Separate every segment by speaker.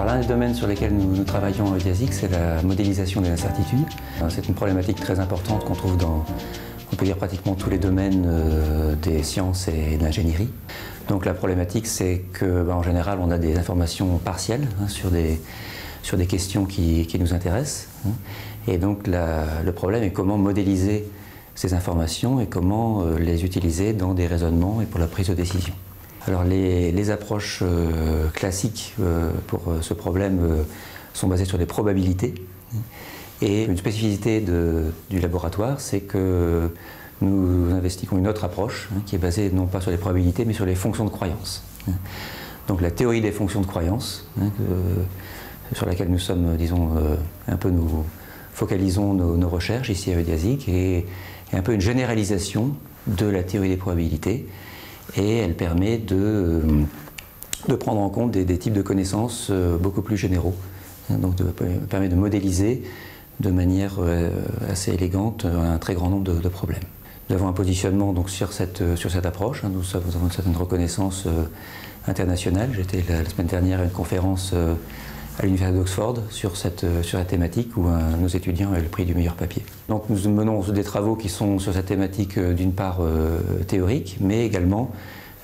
Speaker 1: l'un des domaines sur lesquels nous travaillons à Eudiasic, c'est la modélisation des incertitudes. C'est une problématique très importante qu'on trouve dans, on peut dire, pratiquement tous les domaines des sciences et de l'ingénierie. Donc la problématique, c'est qu'en général, on a des informations partielles sur des questions qui nous intéressent. Et donc le problème est comment modéliser ces informations et comment les utiliser dans des raisonnements et pour la prise de décision. Alors les approches classiques pour ce problème sont basées sur des probabilités. Et une spécificité du laboratoire, c'est que nous investiguons une autre approche qui est basée non pas sur les probabilités mais sur les fonctions de croyance. Donc la théorie des fonctions de croyance, sur laquelle nous sommes, disons, un peu nous focalisons nos recherches ici à Eudiasic, et un peu une généralisation de la théorie des probabilités, et elle permet de prendre en compte des types de connaissances beaucoup plus généraux, donc permet de modéliser de manière assez élégante un très grand nombre de problèmes. Nous avons un positionnement donc, sur cette approche, nous avons une certaine reconnaissance internationale. J'étais la semaine dernière à une conférence à l'Université d'Oxford sur la thématique où nos étudiants avaient le prix du meilleur papier. Donc nous menons des travaux qui sont sur cette thématique d'une part théorique, mais également,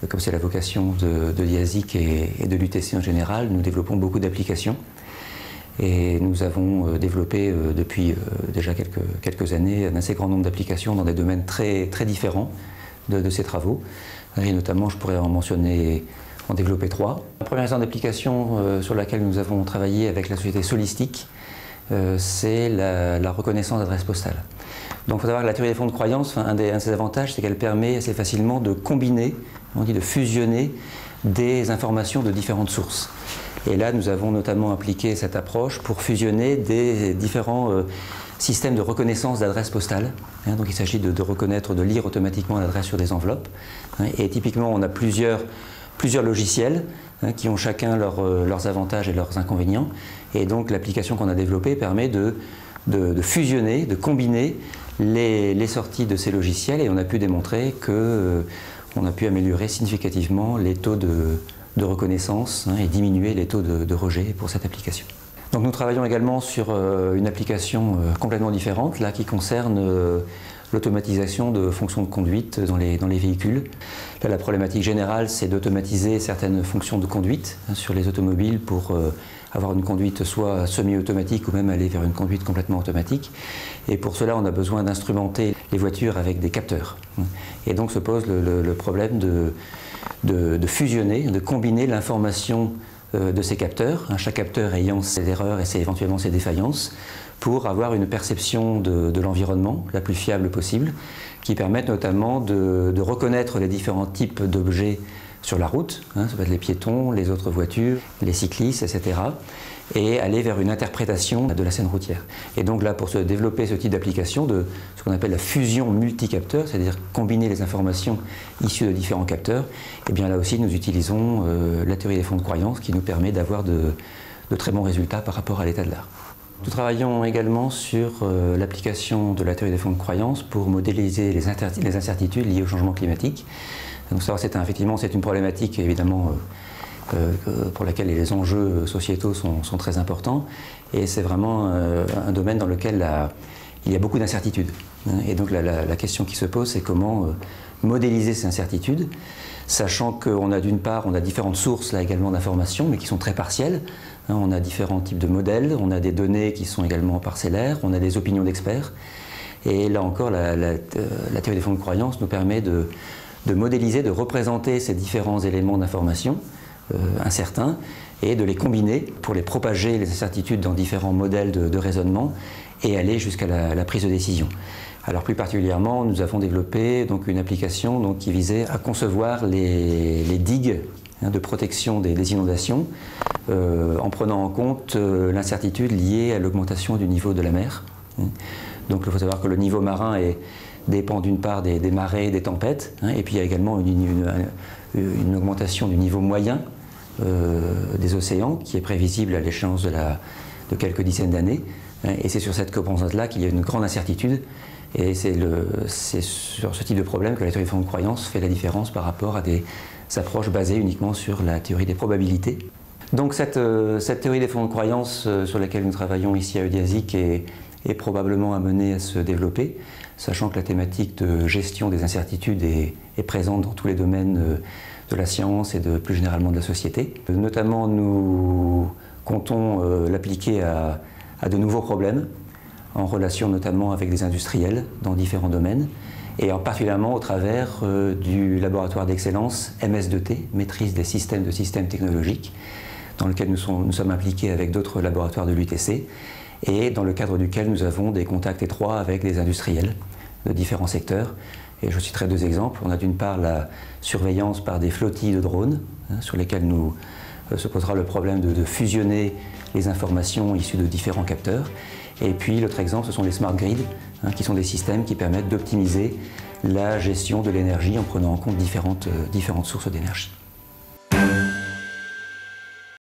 Speaker 1: comme c'est la vocation de Eudiasic et de l'UTC en général, nous développons beaucoup d'applications. Et nous avons développé depuis déjà quelques années un assez grand nombre d'applications dans des domaines très, très différents de ces travaux. Et notamment, je pourrais en développer 3. La première exemple d'application sur laquelle nous avons travaillé avec la société Solistic, c'est la reconnaissance d'adresses postales. Donc il faut savoir que la théorie des fonds de croyance, un de ses avantages, c'est qu'elle permet assez facilement de combiner, on dit de fusionner des informations de différentes sources. Et là, nous avons notamment appliqué cette approche pour fusionner des différents systèmes de reconnaissance d'adresses postales. Donc il s'agit de reconnaître, de lire automatiquement l'adresse sur des enveloppes. Et typiquement, on a plusieurs logiciels qui ont chacun leurs avantages et leurs inconvénients. Et donc l'application qu'on a développée permet de fusionner, de combiner les sorties de ces logiciels, et on a pu démontrer qu'on a pu améliorer significativement les taux de reconnaissance et diminuer les taux de rejet pour cette application. Donc nous travaillons également sur une application complètement différente, là, qui concerne l'automatisation de fonctions de conduite dans les véhicules. Là, la problématique générale, c'est d'automatiser certaines fonctions de conduite sur les automobiles pour avoir une conduite soit semi-automatique ou même aller vers une conduite complètement automatique. Et pour cela, on a besoin d'instrumenter les voitures avec des capteurs. Et donc se pose le problème de fusionner, de combiner l'information de ces capteurs, chaque capteur ayant ses erreurs et éventuellement ses défaillances, pour avoir une perception de l'environnement la plus fiable possible, qui permette notamment de reconnaître les différents types d'objets sur la route, ça peut être les piétons, les autres voitures, les cyclistes, etc., et aller vers une interprétation de la scène routière. Et donc là, pour se développer ce type d'application, de ce qu'on appelle la fusion multicapteur, c'est-à-dire combiner les informations issues de différents capteurs, et bien là aussi nous utilisons la théorie des fonds de croyance qui nous permet d'avoir de très bons résultats par rapport à l'état de l'art. Nous travaillons également sur l'application de la théorie des fonds de croyance pour modéliser les incertitudes liées au changement climatique. Donc ça, effectivement, c'est une problématique évidemment pour laquelle les enjeux sociétaux sont très importants, et c'est vraiment un domaine dans lequel il y a beaucoup d'incertitudes. Et donc la question qui se pose, c'est comment modéliser ces incertitudes, sachant qu'on a d'une part, on a différentes sources là également d'informations, mais qui sont très partielles. On a différents types de modèles, on a des données qui sont également parcellaires, on a des opinions d'experts, et là encore, la théorie des fonds de croyance nous permet de modéliser, de représenter ces différents éléments d'information incertains et de les combiner pour les propager, les incertitudes, dans différents modèles de raisonnement et aller jusqu'à la prise de décision. Alors plus particulièrement, nous avons développé donc, une application donc, qui visait à concevoir les digues de protection des inondations en prenant en compte l'incertitude liée à l'augmentation du niveau de la mer. Donc il faut savoir que le niveau marin dépend d'une part des marées et des tempêtes, et puis il y a également une augmentation du niveau moyen des océans qui est prévisible à l'échéance de quelques dizaines d'années, et c'est sur cette composante-là qu'il y a une grande incertitude, et c'est sur ce type de problème que la théorie des fonds de croyance fait la différence par rapport à des approches basées uniquement sur la théorie des probabilités. Donc cette théorie des fonds de croyance sur laquelle nous travaillons ici à EUDIASIC est probablement amenée à se développer, sachant que la thématique de gestion des incertitudes est présente dans tous les domaines de la science et plus généralement de la société. Notamment, nous comptons l'appliquer à de nouveaux problèmes, en relation notamment avec des industriels dans différents domaines, et particulièrement au travers du laboratoire d'excellence MS2T, maîtrise des systèmes technologiques, dans lequel nous sommes impliqués avec d'autres laboratoires de l'UTC, et dans le cadre duquel nous avons des contacts étroits avec des industriels de différents secteurs. Et je citerai deux exemples. On a d'une part la surveillance par des flottilles de drones, sur lesquels se posera le problème de fusionner les informations issues de différents capteurs. Et puis l'autre exemple, ce sont les smart grids, qui sont des systèmes qui permettent d'optimiser la gestion de l'énergie en prenant en compte différentes sources d'énergie.